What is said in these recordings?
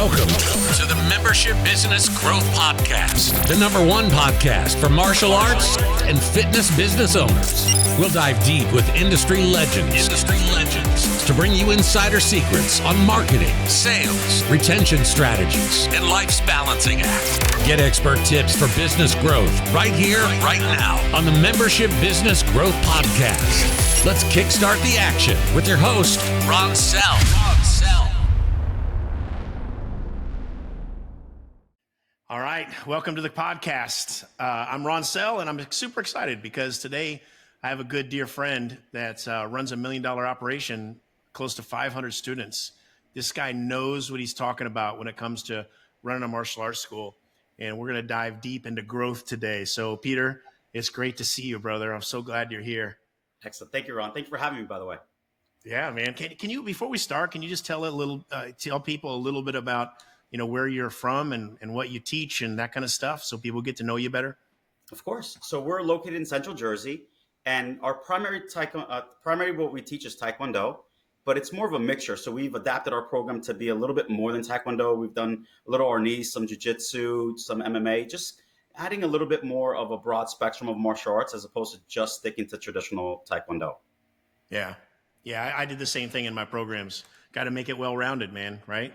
Welcome to the Membership Business Growth Podcast, the #1 podcast for martial arts and fitness business owners. We'll dive deep with industry legends to bring you insider secrets on marketing, sales, retention strategies, and life's balancing act. Get expert tips for business growth right here, right now on the Membership Business Growth Podcast. Let's kickstart the action with your host, Ron Sell. All right, welcome to the podcast. I'm Ron Sell, and I'm super excited because today I have a good dear friend that runs a $1 million operation, close to 500 students. This guy knows what he's talking about when it comes to running a martial arts school, and we're going to dive deep into growth today. So, Peter, it's great to see you, brother. I'm so glad you're here. Excellent. Thank you, Ron. Thank you for having me, by the way. Yeah, man. Can you, before we start, can you just tell people a little bit about where you're from and what you teach and that kind of stuff so people get to know you better? Of course. So we're located in Central Jersey, and our primary what we teach is Taekwondo, but it's more of a mixture. So we've adapted our program to be a little bit more than Taekwondo. We've done a little Arnis, some Jiu-Jitsu, some MMA, just adding a little bit more of a broad spectrum of martial arts as opposed to just sticking to traditional Taekwondo. Yeah. I did the same thing in my programs. Got to make it well-rounded, man, right?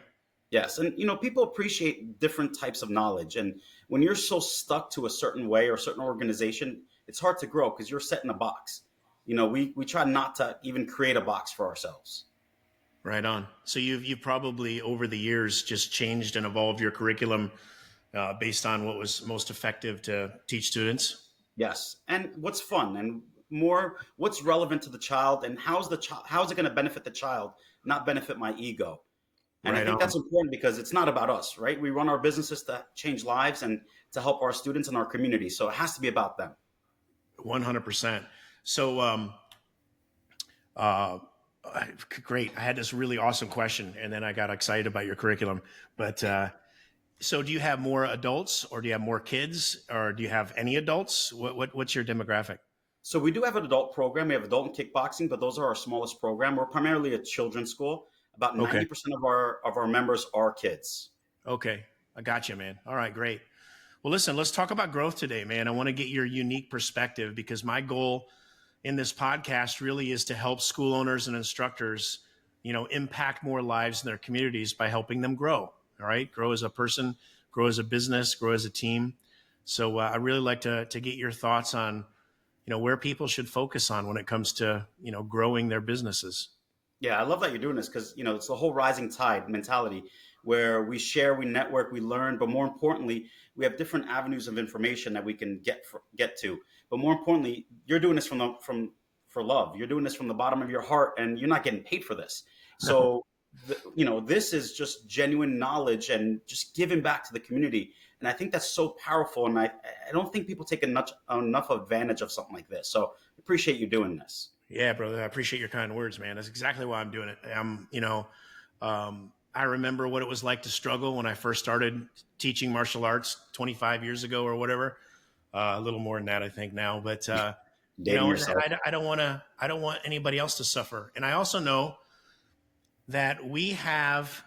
Yes. And, people appreciate different types of knowledge. And when you're so stuck to a certain way or a certain organization, it's hard to grow because you're set in a box. We try not to even create a box for ourselves. Right on. So you've probably over the years just changed and evolved your curriculum based on what was most effective to teach students. Yes. And what's fun and more what's relevant to the child and how is it going to benefit the child, not benefit my ego. And I think that's important because it's not about us, right? We run our businesses to change lives and to help our students and our community. So it has to be about them. 100%. So, great. I had this really awesome question and then I got excited about your curriculum. But so do you have more adults or do you have more kids or do you have any adults? What's your demographic? So we do have an adult program. We have adult and kickboxing, but those are our smallest program. We're primarily a children's school. About 90% of our members are kids. Okay. I got you, man. All right, great. Well, listen, let's talk about growth today, man. I want to get your unique perspective because my goal in this podcast really is to help school owners and instructors, impact more lives in their communities by helping them grow. All right. Grow as a person, grow as a business, grow as a team. So I really like to get your thoughts on, where people should focus on when it comes to, growing their businesses. Yeah, I love that you're doing this because, it's the whole rising tide mentality where we share, we network, we learn, but more importantly, we have different avenues of information that we can get to. But more importantly, you're doing this for love. You're doing this from the bottom of your heart, and you're not getting paid for this. So, this is just genuine knowledge and just giving back to the community. And I think that's so powerful. And I don't think people take enough advantage of something like this. So I appreciate you doing this. Yeah, brother. I appreciate your kind words, man. That's exactly why I'm doing it. I remember what it was like to struggle when I first started teaching martial arts 25 years ago or whatever. A little more than that, I think now. But I don't want anybody else to suffer. And I also know that we have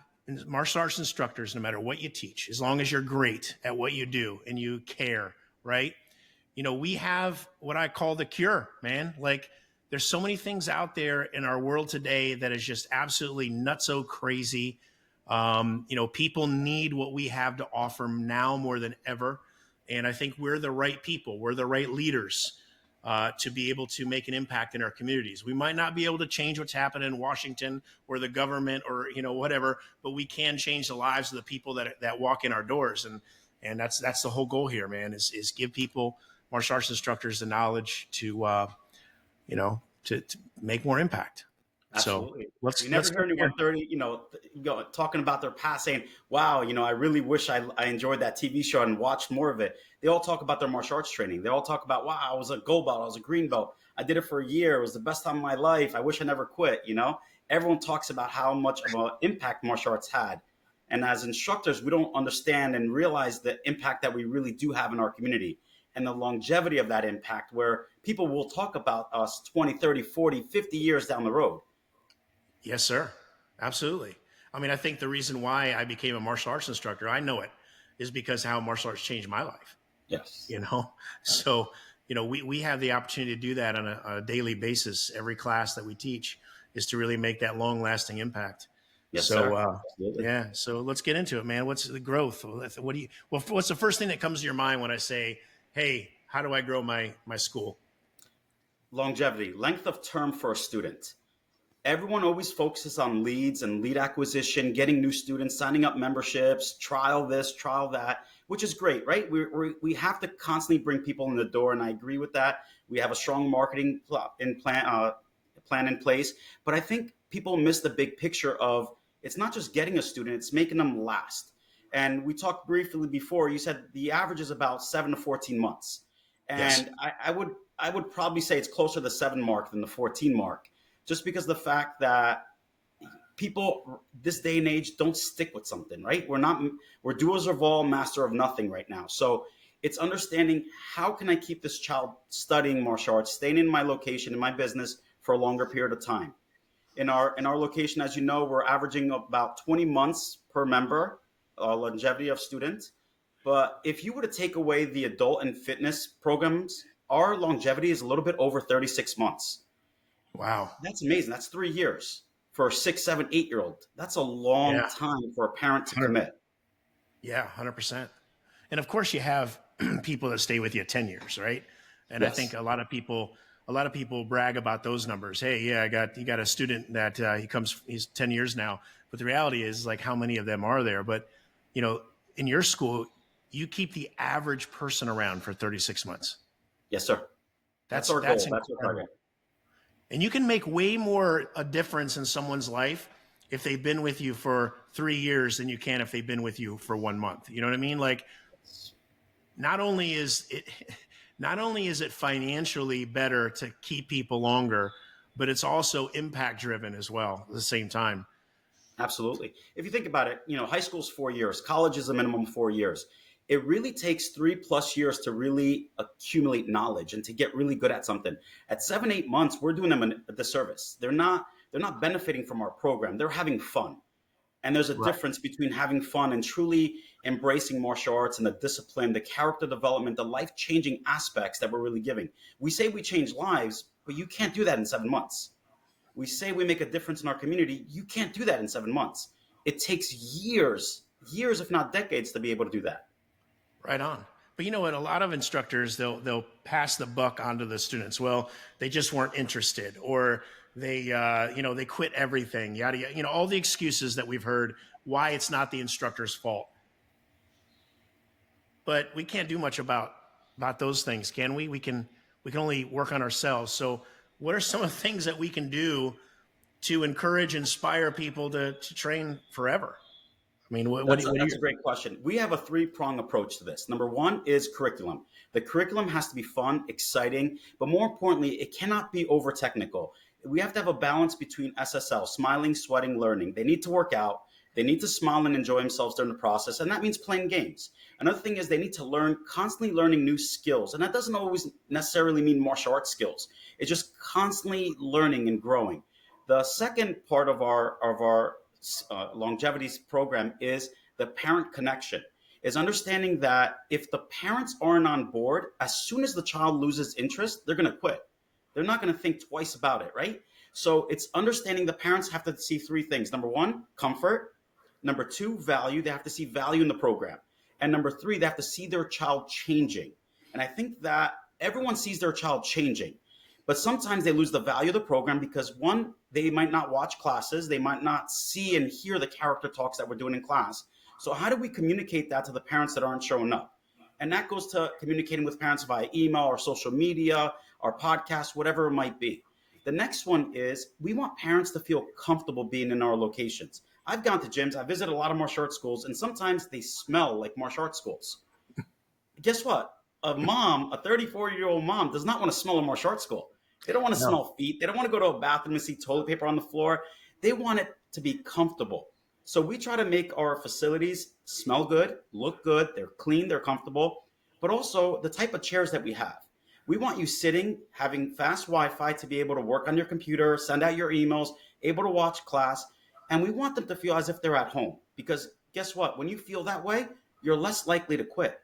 martial arts instructors, no matter what you teach, as long as you're great at what you do and you care, right? We have what I call the cure, man. Like, there's so many things out there in our world today that is just absolutely nutso crazy. People need what we have to offer now more than ever. And I think we're the right people. We're the right leaders to be able to make an impact in our communities. We might not be able to change what's happening in Washington or the government or, whatever, but we can change the lives of the people that walk in our doors. And that's the whole goal here, man, is give people, martial arts instructors, the knowledge to make more impact. Absolutely. So you never hear anyone 30, talking about their past saying, wow, I really wish I enjoyed that TV show and watched more of it. They all talk about their martial arts training. They all talk about, wow, I was a gold belt. I was a green belt. I did it for a year. It was the best time of my life. I wish I never quit. Everyone talks about how much of an impact martial arts had. And as instructors, we don't understand and realize the impact that we really do have in our community. And the longevity of that impact where people will talk about us 20, 30, 40, 50 years down the road. Yes, sir. Absolutely. I mean, I think the reason why I became a martial arts instructor, I know it, is because how martial arts changed my life. Yes. You know, so, we have the opportunity to do that on a daily basis. Every class that we teach is to really make that long lasting impact. Yes, so, sir. Yeah. So let's get into it, man. What's the growth? What's the first thing that comes to your mind when I say, hey, how do I grow my school? Longevity, length of term for a student. Everyone always focuses on leads and lead acquisition, getting new students, signing up memberships, trial this, trial that, which is great, right? We have to constantly bring people in the door, and I agree with that. We have a strong marketing plan in place, but I think people miss the big picture of it's not just getting a student, it's making them last. And we talked briefly before, you said the average is about 7 to 14 months. And Yes. I would probably say it's closer to the 7 mark than the 14 mark, just because the fact that people this day and age don't stick with something, right? We're doers of all, master of nothing right now. So it's understanding, how can I keep this child studying martial arts, staying in my location, in my business for a longer period of time. In our location, as you know, we're averaging about 20 months per member, longevity of students. But if you were to take away the adult and fitness programs, our longevity is a little bit over 36 months. Wow. That's amazing. That's 3 years for a 6, 7, 8-year-old. That's a long time for a parent to commit. Yeah, 100%. And of course you have people that stay with you 10 years, right? And Yes. I think a lot of people brag about those numbers. Hey, yeah, you got a student that he's 10 years now. But the reality is, like, how many of them are there? But, in your school, you keep the average person around for 36 months. Yes, sir. That's our goal. That's our target. And you can make way more a difference in someone's life if they've been with you for 3 years than you can if they've been with you for 1 month. You know what I mean? Like, not only is it financially better to keep people longer, but it's also impact driven as well at the same time. Absolutely. If you think about it, high school's 4 years, college is a minimum 4 years. It really takes 3+ years to really accumulate knowledge and to get really good at something. At 7, 8 months, we're doing them a disservice. They're not benefiting from our program. They're having fun. And there's a difference between having fun and truly embracing martial arts and the discipline, the character development, the life-changing aspects that we're really giving. We say we change lives, but you can't do that in 7 months. We say we make a difference in our community. You can't do that in 7 months. It takes years, if not decades, to be able to do that. Right on. But you know what? A lot of instructors, they'll pass the buck onto the students. Well, they just weren't interested, or they quit everything, yada, yada. All the excuses that we've heard why it's not the instructor's fault. But we can't do much about those things, can we? We can only work on ourselves. So what are some of the things that we can do to encourage, inspire people to train forever? I mean, that's a great question. We have a 3-prong approach to this. Number 1 is curriculum. The curriculum has to be fun, exciting, but more importantly, it cannot be over technical. We have to have a balance between SSL, smiling, sweating, learning. They need to work out. They need to smile and enjoy themselves during the process, and that means playing games. Another thing is they need to constantly learning new skills, and that doesn't always necessarily mean martial arts skills. It's just constantly learning and growing. The second part of our longevity program is the parent connection, is understanding that if the parents aren't on board, as soon as the child loses interest, they're going to quit. They're not going to think twice about it, right? So it's understanding the parents have to see 3 things. Number 1, comfort. Number 2, value. They have to see value in the program. And number 3, they have to see their child changing. And I think that everyone sees their child changing. But sometimes they lose the value of the program because, 1, they might not watch classes. They might not see and hear the character talks that we're doing in class. So how do we communicate that to the parents that aren't showing up? And that goes to communicating with parents via email or social media, or podcast, whatever it might be. The next one is we want parents to feel comfortable being in our locations. I've gone to gyms. I visited a lot of martial arts schools, and sometimes they smell like martial arts schools. Guess what? A 34-year-old mom does not want to smell a martial arts school. They don't want to smell feet. They don't want to go to a bathroom and see toilet paper on the floor. They want it to be comfortable. So we try to make our facilities smell good, look good. They're clean, they're comfortable, but also the type of chairs that we have. We want you sitting, having fast Wi-Fi to be able to work on your computer, send out your emails, able to watch class. And we want them to feel as if they're at home, because guess what? When you feel that way, you're less likely to quit.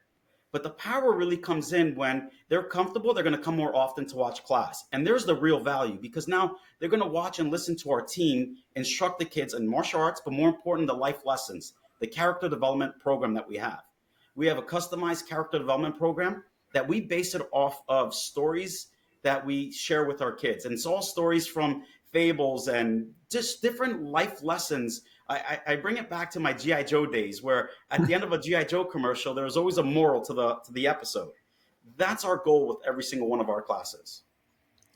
But the power really comes in when they're comfortable, they're going to come more often to watch class. And there's the real value, because now they're going to watch and listen to our team instruct the kids in martial arts, but more important, the life lessons, the character development program that we have. We have a customized character development program that we base it off of stories that we share with our kids. And it's all stories from fables and just different life lessons. I bring it back to my G.I. Joe days, where at the end of a G.I. Joe commercial, there was always a moral to the episode. That's our goal with every single one of our classes.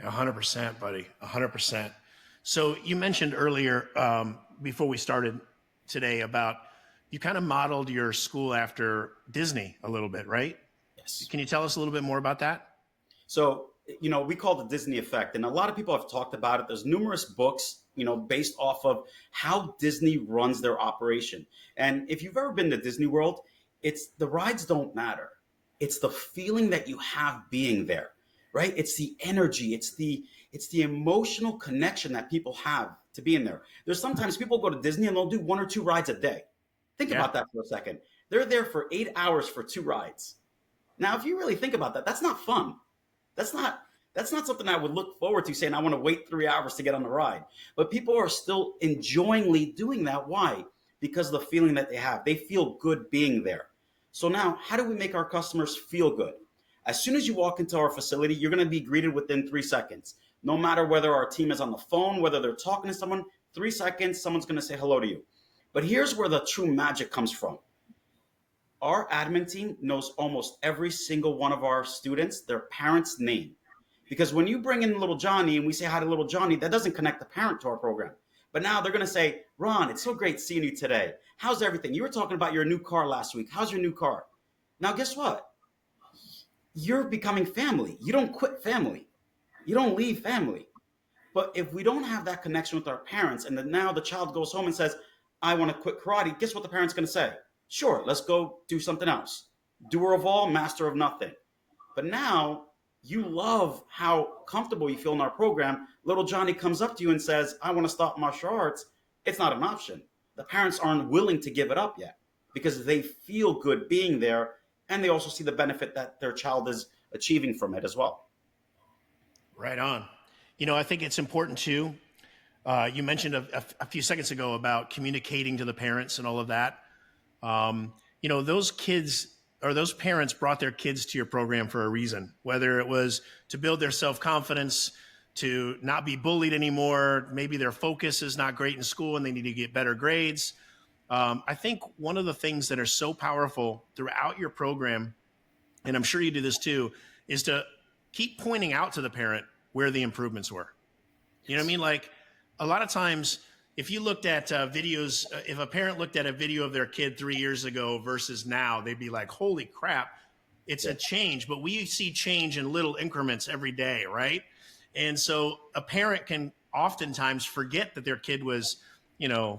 100%, buddy. 100%. So you mentioned earlier, before we started today, about you kind of modeled your school after Disney a little bit, right? Yes. Can you tell us a little bit more about that? So, we call it the Disney effect, and a lot of people have talked about it. There's numerous books, based off of how Disney runs their operation. And if you've ever been to Disney World, it's the rides don't matter. It's the feeling that you have being there, right? It's the energy. It's the emotional connection that people have to be in there. There's sometimes people go to Disney and they'll do 1 or 2 rides a day. Think about that for a second. They're there for 8 hours for 2 rides. Now, if you really think about that, that's not fun. That's not something I would look forward to, saying I want to wait 3 hours to get on the ride. But people are still enjoyingly doing that. Why? Because of the feeling that they have. They feel good being there. So now, how do we make our customers feel good? As soon as you walk into our facility, you're going to be greeted within 3 seconds. No matter whether our team is on the phone, whether they're talking to someone, 3 seconds, someone's going to say hello to you. But here's where the true magic comes from. Our admin team knows almost every single one of our students, their parents' name. Because when you bring in little Johnny and we say hi to little Johnny, that doesn't connect the parent to our program. But now they're going to say, Ron, it's so great seeing you today. How's everything? You were talking about your new car last week. How's your new car? Now, guess what? You're becoming family. You don't quit family. You don't leave family. But if we don't have that connection with our parents, and then now the child goes home and says, I want to quit karate, guess what the parent's going to say? Sure, let's go do something else. Doer of all, master of nothing. But now you love how comfortable you feel in our program. Little Johnny comes up to you and says, I want to stop martial arts. It's not an option. The parents aren't willing to give it up yet because they feel good being there, and they also see the benefit that their child is achieving from it as well. Right on. I think it's important too. You mentioned a few seconds ago about communicating to the parents and all of that. Those kids or those parents brought their kids to your program for a reason, whether it was to build their self-confidence, to not be bullied anymore. Maybe their focus is not great in school and they need to get better grades. I think one of the things that are so powerful throughout your program, and I'm sure you do this too, is to keep pointing out to the parent where the improvements were. You know what I mean? Like a lot of times, if you looked at videos, if a parent looked at a video of their kid 3 years ago versus now, they'd be like, holy crap, it's a change. But we see change in little increments every day, right? And so a parent can oftentimes forget that their kid was,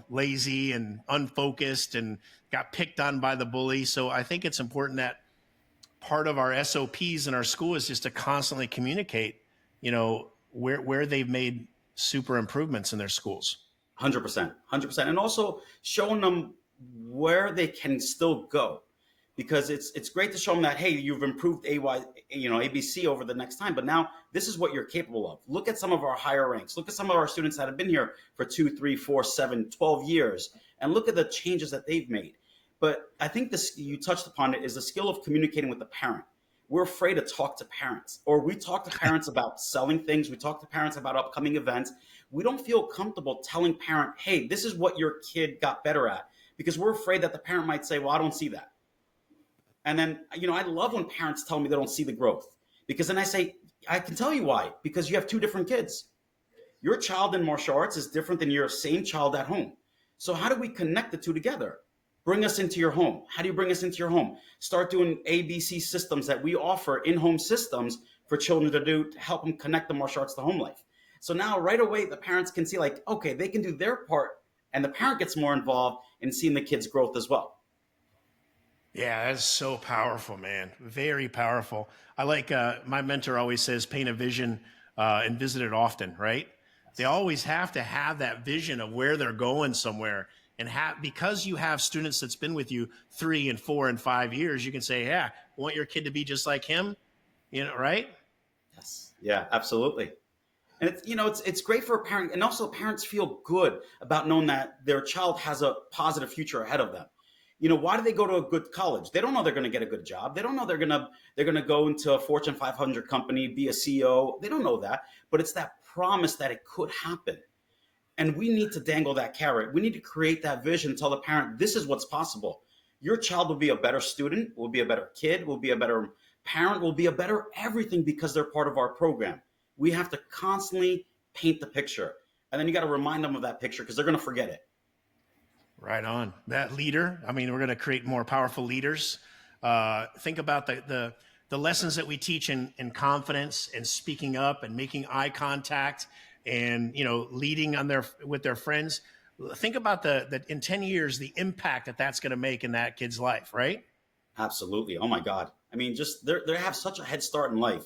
lazy and unfocused and got picked on by the bully. So I think it's important that part of our SOPs in our school is just to constantly communicate, where they've made super improvements in their schools. 100%. And also showing them where they can still go, because it's great to show them that, hey, you've improved ABC over the next time, but now this is what you're capable of. Look at some of our higher ranks. Look at some of our students that have been here for 2, 3, 4, 7, 12 years, and look at the changes that they've made. But I think this, you touched upon it, is the skill of communicating with the parent. We're afraid to talk to parents, or we talk to parents about selling things. We talk to parents about upcoming events. We don't feel comfortable telling parent, hey, this is what your kid got better at, because we're afraid that the parent might say, well, I don't see that. And then, I love when parents tell me they don't see the growth, because then I say, I can tell you why, because you have 2 different kids. Your child in martial arts is different than your same child at home. So how do we connect the 2 together? Bring us into your home. How do you bring us into your home? Start doing ABC systems that we offer, in-home systems for children to do to help them connect the martial arts to home life. So now right away, the parents can see like, okay, they can do their part, and the parent gets more involved in seeing the kids' growth as well. Yeah, that's so powerful, man. Very powerful. I like, my mentor always says, paint a vision and visit it often, right? They always have to have that vision of where they're going somewhere. And because you have students that's been with you 3 and 4 and 5 years, you can say, yeah, want your kid to be just like him, right? Yes. Yeah, absolutely. And it's great for a parent, and also parents feel good about knowing that their child has a positive future ahead of them. Why do they go to a good college? They don't know they're going to get a good job. They don't know they're going to go into a Fortune 500 company, be a CEO. They don't know that, but it's that promise that it could happen. And we need to dangle that carrot. We need to create that vision, tell the parent, this is what's possible. Your child will be a better student, will be a better kid, will be a better parent, will be a better everything because they're part of our program. We have to constantly paint the picture. And then you got to remind them of that picture because they're going to forget it. Right on. That leader, we're going to create more powerful leaders. Think about the lessons that we teach in confidence and speaking up and making eye contact and, leading with their friends. Think about the in 10 years, the impact that's going to make in that kid's life, right? Absolutely. Oh my God. Just they have such a head start in life.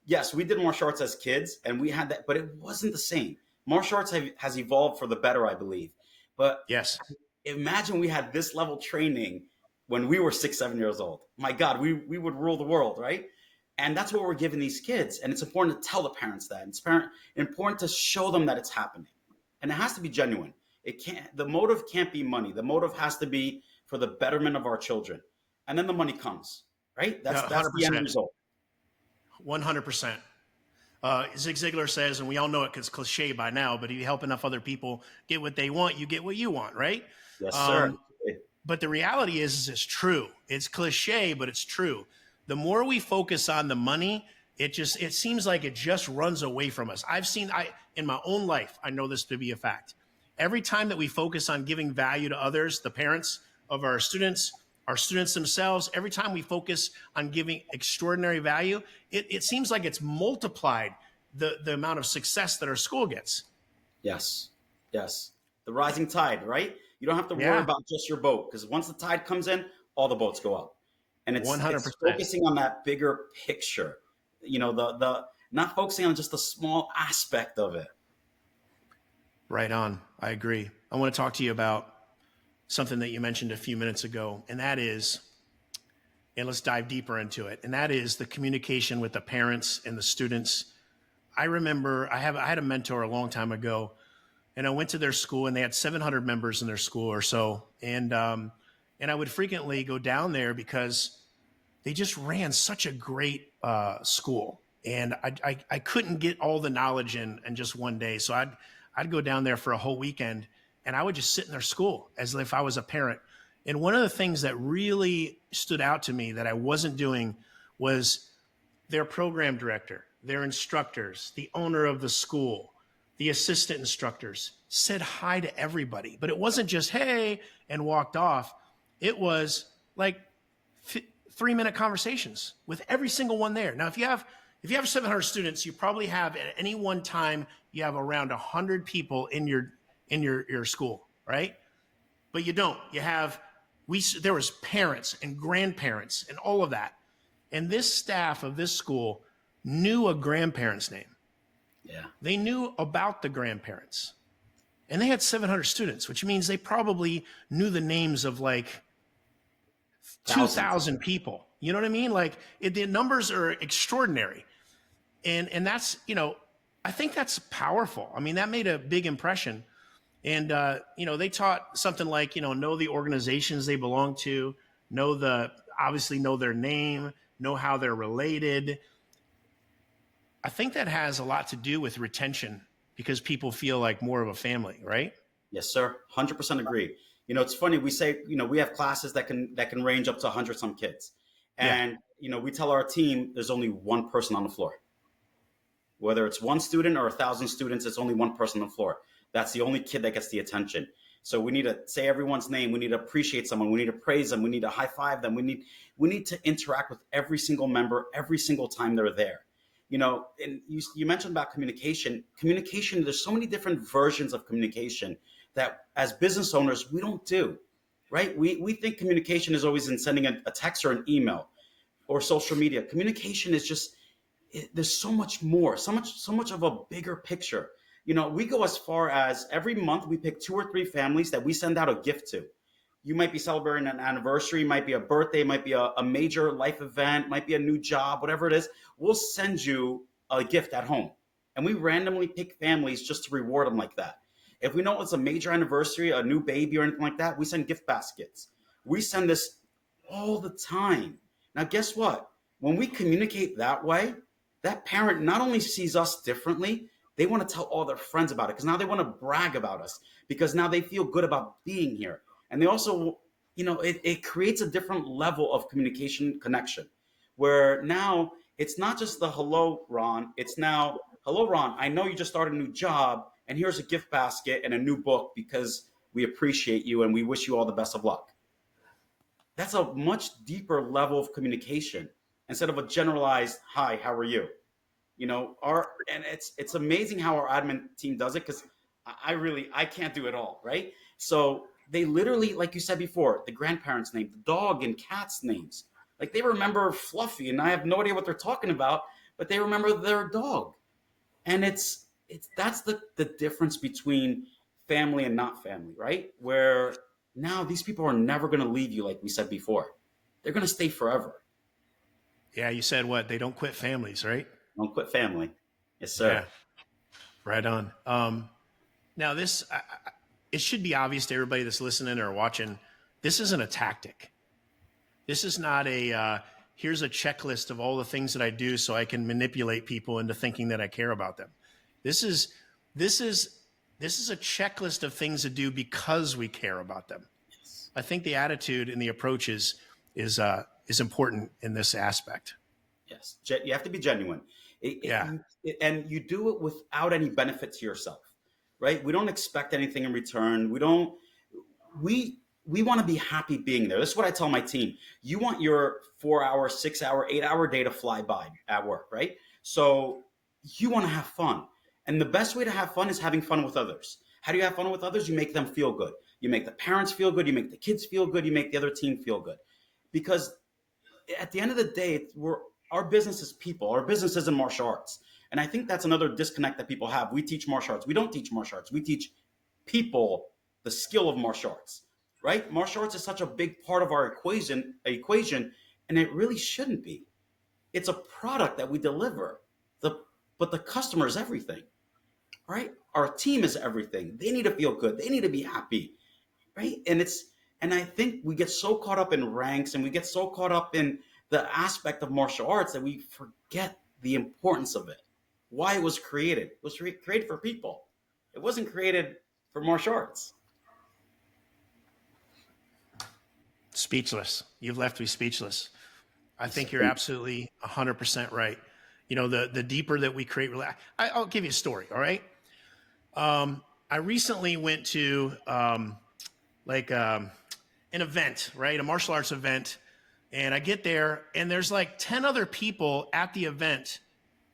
Yes, we did martial arts as kids and we had that, but it wasn't the same. Martial arts has evolved for the better, I believe. But yes, imagine we had this level training when we were 6, 7 years old. My God, we would rule the world, right? And that's what we're giving these kids. And it's important to tell the parents that. It's important to show them that it's happening. And it has to be genuine. The motive can't be money. The motive has to be for the betterment of our children. And then the money comes, right? That's the end result. 100%. Zig Ziglar says, and we all know it because it's cliche by now, but if you help enough other people get what they want, you get what you want, right? Yes, sir. But the reality is it's true. It's cliche, but it's true. The more we focus on the money, it seems like it just runs away from us. In my own life, I know this to be a fact. Every time that we focus on giving value to others, the parents of our students themselves, every time we focus on giving extraordinary value, it seems like it's multiplied the amount of success that our school gets. Yes. The rising tide, right? You don't have to worry about just your boat because once the tide comes in, all the boats go up. And it's 100%. It's focusing on that bigger picture, the not focusing on just a small aspect of it. Right on. I agree. I want to talk to you about something that you mentioned a few minutes ago, and that is, and let's dive deeper into it, and that is the communication with the parents and the students. I remember I had a mentor a long time ago, and I went to their school, and they had 700 members in their school or so, and I would frequently go down there because they just ran such a great school, and I couldn't get all the knowledge in just one day, so I'd go down there for a whole weekend. And I would just sit in their school as if I was a parent. And one of the things that really stood out to me that I wasn't doing was their program director, their instructors, the owner of the school, the assistant instructors said hi to everybody. But it wasn't just, hey, and walked off. It was like 3-minute conversations with every single one there. Now, if you have 700 students, you probably have at any one time, you have around 100 people in your school, right? But you don't. There was parents and grandparents and all of that. And this staff of this school knew a grandparent's name. Yeah. They knew about the grandparents. And they had 700 students, which means they probably knew the names of like 2,000 people. You know what I mean? Like the numbers are extraordinary. And that's, I think that's powerful. That made a big impression. And, they taught something like, know the organizations they belong to, obviously know their name, know how they're related. I think that has a lot to do with retention because people feel like more of a family, right? Yes, sir. 100% agree. It's funny. We say, we have classes that can range up to 100 some kids. And, we tell our team there's only one person on the floor. Whether it's one student or 1,000 students, it's only one person on the floor. That's the only kid that gets the attention. So we need to say everyone's name. We need to appreciate someone. We need to praise them. We need to high five them. We need to interact with every single member every single time they're there. And you mentioned about communication. Communication, there's so many different versions of communication that as business owners, we don't do, right? We think communication is always in sending a text or an email or social media. Communication is just, there's so much more, so much of a bigger picture We go as far as every month we pick 2 or 3 families that we send out a gift to. You might be celebrating an anniversary, might be a birthday, might be a major life event, might be a new job, whatever it is. We'll send you a gift at home. And we randomly pick families just to reward them like that. If we know it's a major anniversary, a new baby or anything like that, we send gift baskets. We send this all the time. Now, guess what? When we communicate that way, that parent not only sees us differently, they want to tell all their friends about it because now they want to brag about us because now they feel good about being here. And they also, it creates a different level of communication connection where now it's not just the hello, Ron. It's now, hello, Ron, I know you just started a new job and here's a gift basket and a new book because we appreciate you and we wish you all the best of luck. That's a much deeper level of communication instead of a generalized, hi, how are you? And it's amazing how our admin team does it because I can't do it all, right? So they literally, like you said before, the grandparents' name, the dog and cat's names. Like they remember Fluffy, and I have no idea what they're talking about, but they remember their dog. And that's the difference between family and not family, right? Where now these people are never going to leave you, like we said before. They're going to stay forever. Yeah, you said what? They don't quit families, right? Don't quit family. Yes, sir. Yeah. Right on. Now this, it should be obvious to everybody that's listening or watching, this isn't a tactic. This is not here's a checklist of all the things that I do so I can manipulate people into thinking that I care about them. This is a checklist of things to do because we care about them. Yes. I think the attitude and the approach is important in this aspect. Yes. You have to be genuine. And you do it without any benefit to yourself, right? We don't expect anything in return. We want to be happy being there. This is what I tell my team. You want your 4-hour, 6-hour, 8-hour day to fly by at work, right? So you want to have fun. And the best way to have fun is having fun with others. How do you have fun with others? You make them feel good. You make the parents feel good. You make the kids feel good. You make the other team feel good. Because at the end of the day, our business is people. Our business isn't martial arts. And I think that's another disconnect that people have. We teach martial arts. We don't teach martial arts. We teach people the skill of martial arts, right? Martial arts is such a big part of our equation, and it really shouldn't be. It's a product that we deliver, but the customer is everything, right? Our team is everything. They need to feel good. They need to be happy, right? And I think we get so caught up in ranks and we get so caught up in the aspect of martial arts that we forget the importance of it, why it was created. It was created for people. It wasn't created for martial arts. Speechless. You've left me speechless. I think you're absolutely 100% right. The deeper that we create, I'll give you a story. All right. I recently went to an event, right? A martial arts event. And I get there and there's like 10 other people at the event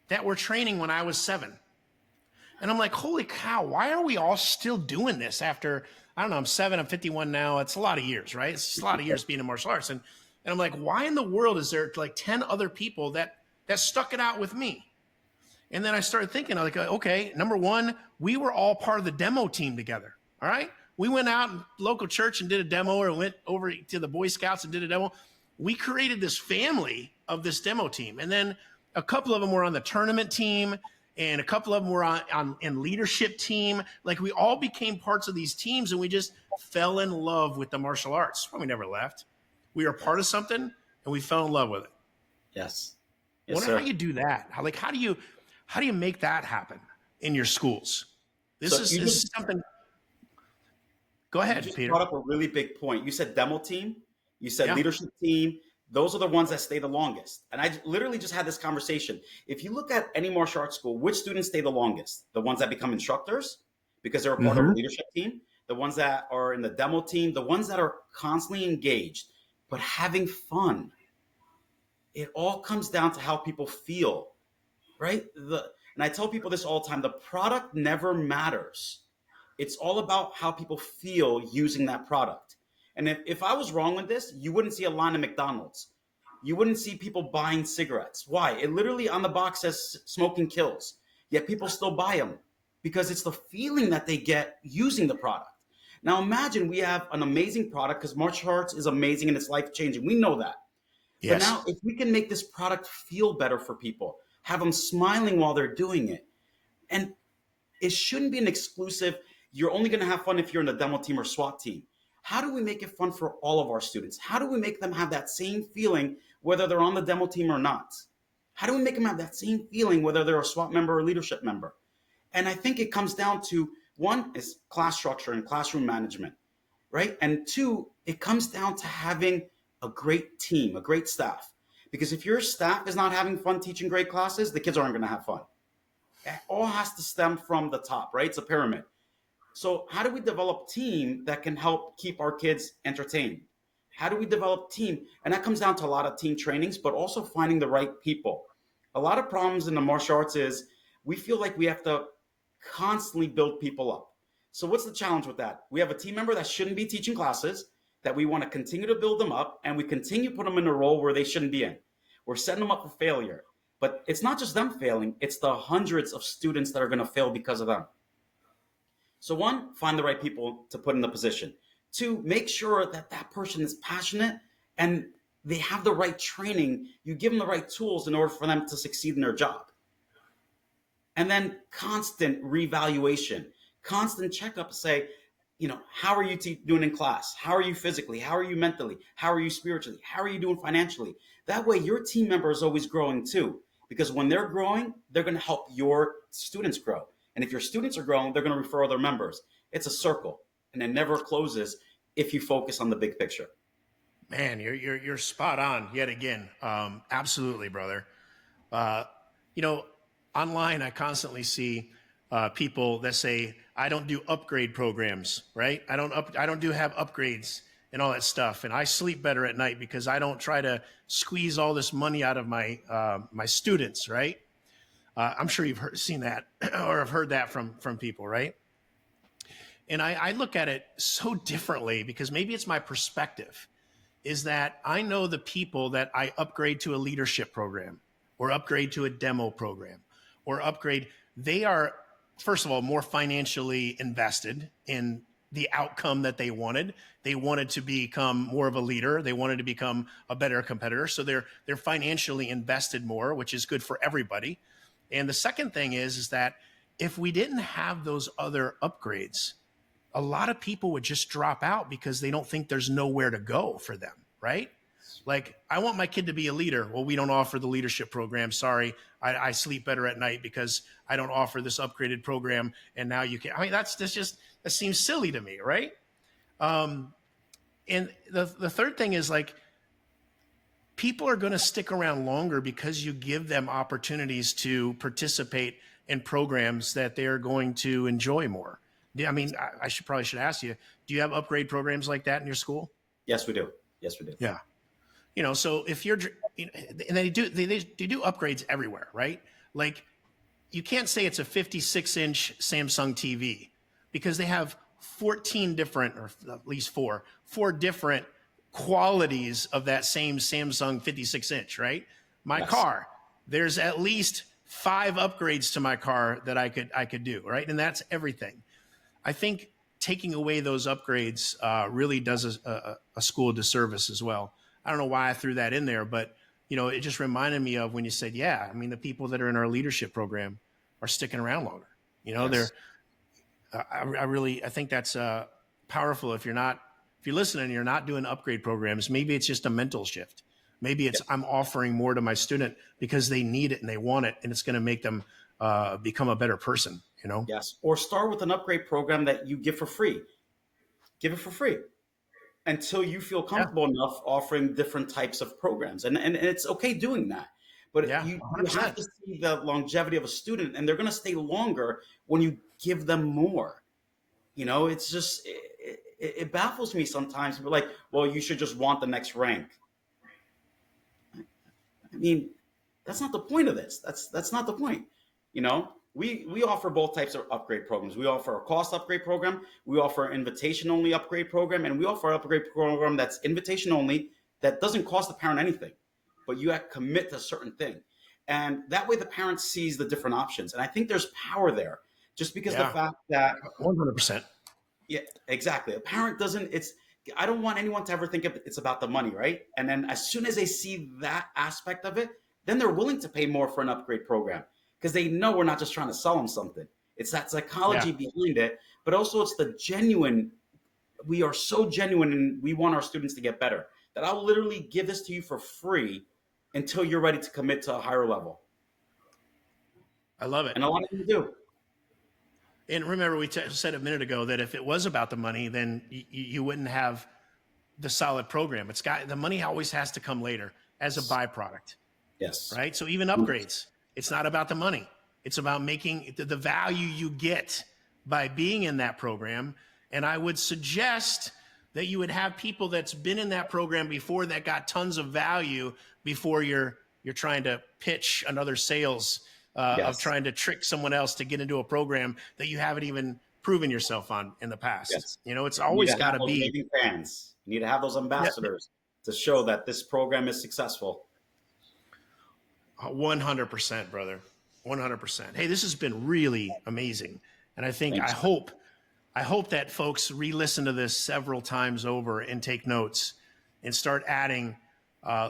that were training when I was 7. And I'm like, holy cow, why are we all still doing this after, I don't know, I'm 7, I'm 51 now. It's a lot of years, right? It's just a lot of years being in martial arts. And I'm like, why in the world is there like 10 other people that stuck it out with me? And then I started thinking, like, okay, number one, we were all part of the demo team together. All right. We went out in local church and did a demo, or went over to the Boy Scouts and did a demo. We created this family of this demo team. And then a couple of them were on the tournament team, and a couple of them were in leadership team. Like we all became parts of these teams, and we just fell in love with the martial arts. Well, we never left. We were part of something and we fell in love with it. Yes. I wonder how you do that. How do you make that happen in your schools? This is something. Go ahead, you Peter. Brought up a really big point. You said demo team. You said leadership team. Those are the ones that stay the longest. And I literally just had this conversation. If you look at any martial arts school, which students stay the longest? The ones that become instructors because they're a part of a leadership team, the ones that are in the demo team, the ones that are constantly engaged, but having fun. It all comes down to how people feel, right? And I tell people this all the time, the product never matters. It's all about how people feel using that product. And if I was wrong with this, you wouldn't see a line of McDonald's. You wouldn't see people buying cigarettes. Why? It literally on the box says smoking kills, yet people still buy them because it's the feeling that they get using the product. Now imagine we have an amazing product, because martial arts is amazing and it's life-changing. We know that. Yes. But now if we can make this product feel better for people, have them smiling while they're doing it, and it shouldn't be an exclusive, you're only going to have fun if you're in a demo team or SWAT team. How do we make it fun for all of our students? How do we make them have that same feeling whether they're on the demo team or not? How do we make them have that same feeling whether they're a SWAT member or leadership member? And I think it comes down to, one is class structure and classroom management, right? And two, it comes down to having a great team, a great staff. Because if your staff is not having fun teaching great classes, the kids aren't going to have fun. It all has to stem from the top, right? It's a pyramid. So how do we develop team that can help keep our kids entertained? How do we develop team? And that comes down to a lot of team trainings, but also finding the right people. A lot of problems in the martial arts is we feel like we have to constantly build people up. So what's the challenge with that? We have a team member that shouldn't be teaching classes, that we want to continue to build them up, and we continue to put them in a role where they shouldn't be in. We're setting them up for failure. But it's not just them failing, it's the hundreds of students that are going to fail because of them. So one, find the right people to put in the position. Two, make sure that that person is passionate and they have the right training. You give them the right tools in order for them to succeed in their job. And then constant reevaluation, constant checkup, say, how are you doing in class? How are you physically? How are you mentally? How are you spiritually? How are you doing financially? That way your team member is always growing too, because when they're growing, they're going to help your students grow. And if your students are growing, they're going to refer other members. It's a circle, and it never closes if you focus on the big picture. Man, you're spot on yet again. Absolutely, brother. Online, I constantly see people that say, I don't do upgrade programs, right? I don't have upgrades and all that stuff. And I sleep better at night because I don't try to squeeze all this money out of my students, right? I'm sure you've seen that or have heard that from people, right? And I look at it so differently because maybe it's my perspective, is that I know the people that I upgrade to a leadership program or upgrade to a demo program or upgrade, they are, first of all, more financially invested in the outcome that they wanted. They wanted to become more of a leader. They wanted to become a better competitor. So they're financially invested more, which is good for everybody. And the second thing is that if we didn't have those other upgrades, a lot of people would just drop out because they don't think there's nowhere to go for them, right? Like, I want my kid to be a leader. Well, we don't offer the leadership program. Sorry, I sleep better at night because I don't offer this upgraded program. And now you can, that seems silly to me, right? And the third thing is, like, people are going to stick around longer because you give them opportunities to participate in programs that they're going to enjoy more. I mean, I should ask you, do you have upgrade programs like that in your school? Yes, we do. Yes, we do. Yeah. So if you're, and they do upgrades everywhere, right? Like, you can't say it's a 56-inch Samsung TV because they have 14 different, or at least four different qualities of that same Samsung 56-inch, right? My car, there's at least 5 upgrades to my car that I could do, right? And that's everything. I think taking away those upgrades really does a school a disservice as well. I don't know why I threw that in there, but it just reminded me of when you said, yeah, I mean, the people that are in our leadership program are sticking around longer. Yes. I think that's powerful. If you're listening and you're not doing upgrade programs, maybe it's just a mental shift. Maybe it's, I'm offering more to my student because they need it and they want it, and it's going to make them become a better person, Yes. Or start with an upgrade program that you give for free. Give it for free until you feel comfortable enough offering different types of programs. And it's okay doing that. But you have to see the longevity of a student, and they're going to stay longer when you give them more. It's just, it baffles me sometimes. We're like, well, you should just want the next rank. I mean, that's not the point of this. That's not the point. We offer both types of upgrade programs. We offer a cost upgrade program. We offer an invitation only upgrade program, and we offer an upgrade program that's invitation only that doesn't cost the parent anything, but you have to commit to a certain thing. And that way the parent sees the different options. And I think there's power there just because the fact that 100%. yeah, exactly. A parent doesn't, I don't want anyone to ever think it's about the money, right? And then as soon as they see that aspect of it, then they're willing to pay more for an upgrade program because they know we're not just trying to sell them something. It's that psychology behind it, but also it's the genuine. We are so genuine and we want our students to get better that I'll literally give this to you for free until you're ready to commit to a higher level. I love it. And a lot of them do. And remember, we said a minute ago that if it was about the money, then you wouldn't have the solid program. The money always has to come later as a byproduct. Yes. Right. So even upgrades, it's not about the money. It's about making the value you get by being in that program. And I would suggest that you would have people that's been in that program before that got tons of value before you're trying to pitch another sales of trying to trick someone else to get into a program that you haven't even proven yourself on in the past. Yes. You know, it's always got to be fans. You need to have those ambassadors to show that this program is successful. 100%, brother. 100%. Hey, this has been really amazing. And I think, I hope that folks re-listen to this several times over and take notes and start adding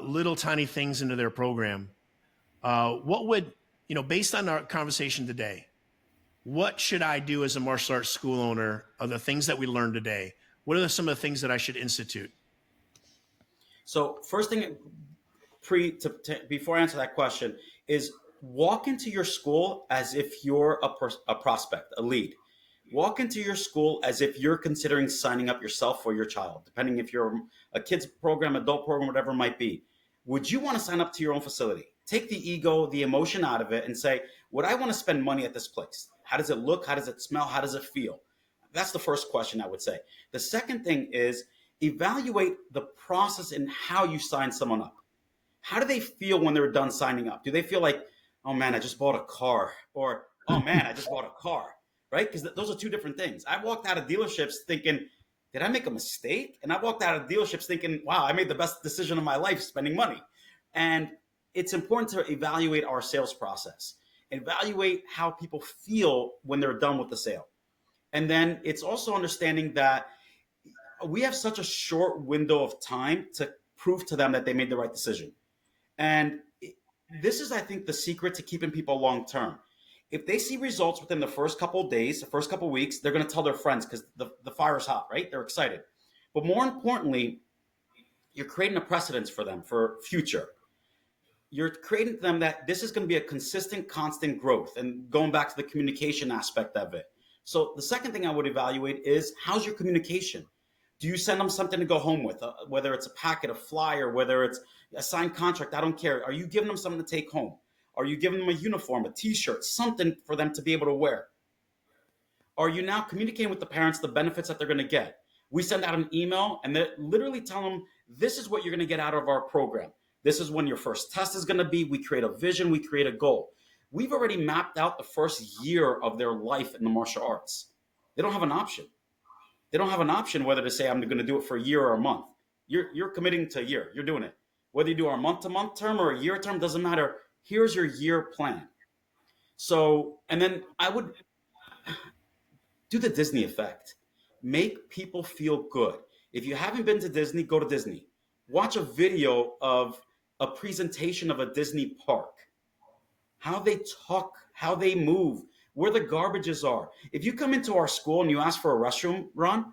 little tiny things into their program. What would, based on our conversation today, what should I do as a martial arts school owner of the things that we learned today? What are some of the things that I should institute? So first thing, before I answer that question, is walk into your school as if you're a prospect, a lead. Walk into your school as if you're considering signing up yourself for your child, depending if you're a kids program, adult program, whatever it might be. Would you want to sign up to your own facility? Take the ego, the emotion out of it and say, would I want to spend money at this place? How does it look? How does it smell? How does it feel? That's the first question I would say. The second thing is evaluate the process and how you sign someone up. How do they feel when they're done signing up? Do they feel like, oh man, I just bought a car, or oh man, I just bought a car, right? Because those are two different things. I walked out of dealerships thinking, did I make a mistake? And I walked out of dealerships thinking, wow, I made the best decision of my life spending money. And it's important to evaluate our sales process, evaluate how people feel when they're done with the sale. And then it's also understanding that we have such a short window of time to prove to them that they made the right decision. And this is, I think, the secret to keeping people long-term. If they see results within the first couple of days, the first couple of weeks, they're going to tell their friends because the fire's hot, right? They're excited. But more importantly, you're creating a precedence for them for future. You're creating to them that this is going to be a consistent, constant growth, and going back to the communication aspect of it. So the second thing I would evaluate is, how's your communication? Do you send them something to go home with, whether it's a packet, a flyer, whether it's a signed contract? I don't care. Are you giving them something to take home? Are you giving them a uniform, a t-shirt, something for them to be able to wear? Are you now communicating with the parents the benefits that they're going to get? We send out an email and they literally tell them, this is what you're going to get out of our program. This is when your first test is going to be. We create a vision. We create a goal. We've already mapped out the first year of their life in the martial arts. They don't have an option. They don't have an option whether to say, I'm going to do it for a year or a month. You're committing to a year. You're doing it. Whether you do our month-to-month term or a year term, doesn't matter. Here's your year plan. So, and then I would do the Disney effect. Make people feel good. If you haven't been to Disney, go to Disney. Watch a video of a presentation of a Disney park. How they talk, how they move, where the garbages are. If you come into our school and you ask for a restroom run,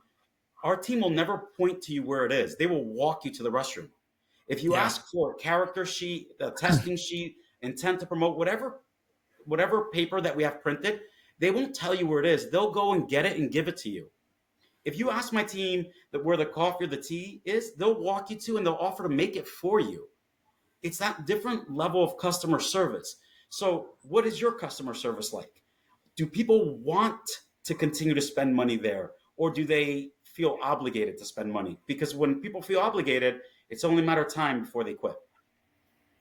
our team will never point to you where it is. They will walk you to the restroom. If you ask for a character sheet, a testing sheet, intent to promote, whatever paper that we have printed, they won't tell you where it is. They'll go and get it and give it to you. If you ask my team that where the coffee or the tea is, they'll walk you to and they'll offer to make it for you. It's that different level of customer service. So what is your customer service like? Do people want to continue to spend money there, or do they feel obligated to spend money? Because when people feel obligated, it's only a matter of time before they quit.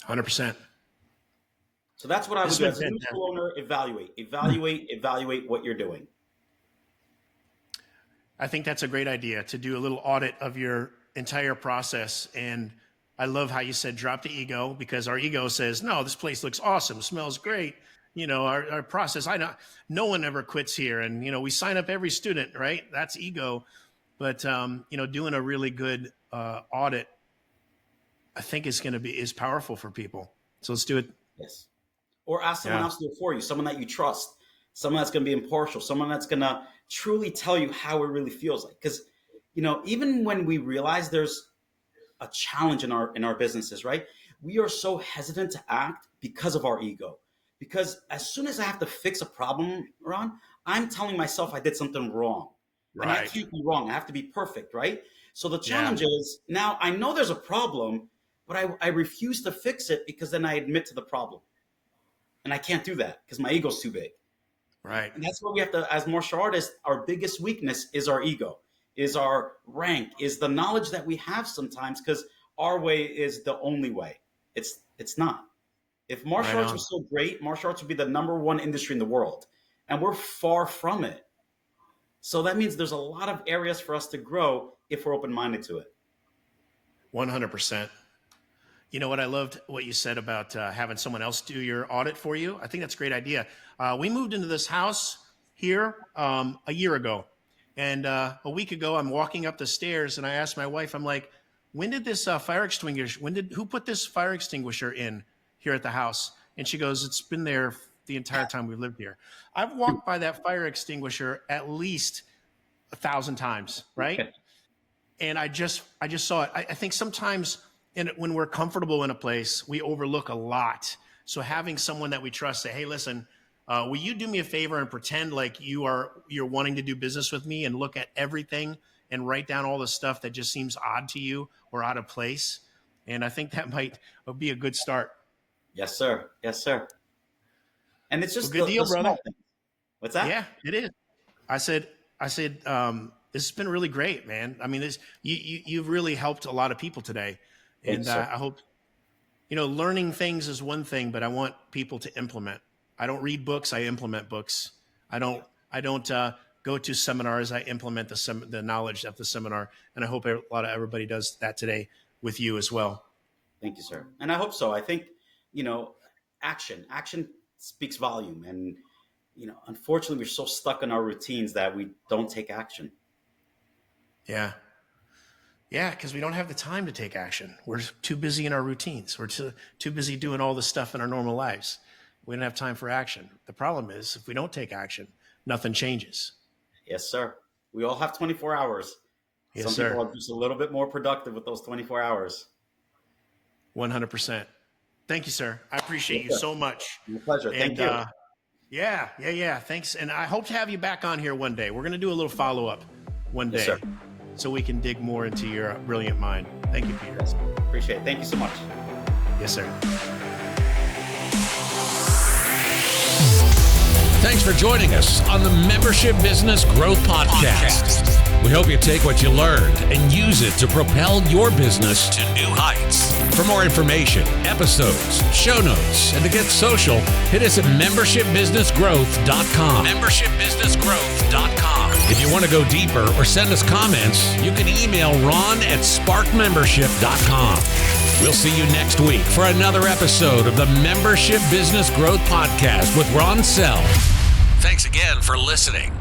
100%. So that's what I would do as a new school owner. Evaluate what you're doing. I think that's a great idea, to do a little audit of your entire process. And I love how you said drop the ego, because our ego says, no, this place looks awesome, smells great. our process. I know no one ever quits here, and we sign up every student, right? That's ego, but doing a really good audit, I think is powerful for people. So let's do it. Yes. Or ask someone else to do it for you, someone that you trust, someone that's going to be impartial, someone that's going to truly tell you how it really feels like. Because, even when we realize there's a challenge in our businesses, right? We are so hesitant to act because of our ego. Because as soon as I have to fix a problem, Ron, I'm telling myself I did something wrong. Right. And I can't be wrong. I have to be perfect, right? So the challenge is, now I know there's a problem, but I refuse to fix it because then I admit to the problem. And I can't do that because my ego's too big. Right. And that's what we have to, as martial artists, our biggest weakness is our ego, is our rank, is the knowledge that we have sometimes, because our way is the only way. It's not. If martial arts was so great, martial arts would be the #1 industry in the world. And we're far from it. So that means there's a lot of areas for us to grow if we're open-minded to it. 100%. You know what? I loved what you said about having someone else do your audit for you. I think that's a great idea. We moved into this house here a year ago. And a week ago, I'm walking up the stairs and I asked my wife, I'm like, when did this fire extinguisher, who put this fire extinguisher in here at the house? And she goes, it's been there the entire time we've lived here. I've walked by that fire extinguisher at least 1,000 times, right? And I just saw it. I think sometimes when we're comfortable in a place, we overlook a lot. So having someone that we trust say, hey, listen, will you do me a favor and pretend like you're wanting to do business with me and look at everything and write down all the stuff that just seems odd to you or out of place? And I think that might be a good start. Yes, sir. Yes, sir. And it's just good deal, brother. What's that? Yeah, it is. I said, this has been really great, man. I mean, you've really helped a lot of people today. And I hope, learning things is one thing, but I want people to implement. I don't read books. I implement books. I don't go to seminars. I implement the knowledge of the seminar. And I hope everybody does that today with you as well. Thank you, sir. And I hope so. I think, action speaks volume. And, unfortunately, we're so stuck in our routines that we don't take action. Yeah. Yeah, because we don't have the time to take action. We're too busy in our routines. We're too busy doing all the stuff in our normal lives. We don't have time for action. The problem is, if we don't take action, nothing changes. Yes, sir. We all have 24 hours. Yes, Some sir. people are just a little bit more productive with those 24 hours. 100%. Thank you, sir. I appreciate you so much. My pleasure. Thank you. Yeah. Thanks. And I hope to have you back on here one day. We're going to do a little follow-up one day. Yes, sir. So we can dig more into your brilliant mind. Thank you, Peter. Yes, appreciate it. Thank you so much. Yes, sir. Thanks for joining us on the Membership Business Growth Podcast. We hope you take what you learned and use it to propel your business to new heights. For more information, episodes, show notes, and to get social, hit us at membershipbusinessgrowth.com. Membershipbusinessgrowth.com. If you want to go deeper or send us comments, you can email ron@sparkmembership.com. We'll see you next week for another episode of the Membership Business Growth Podcast with Ron Sell. Thanks again for listening.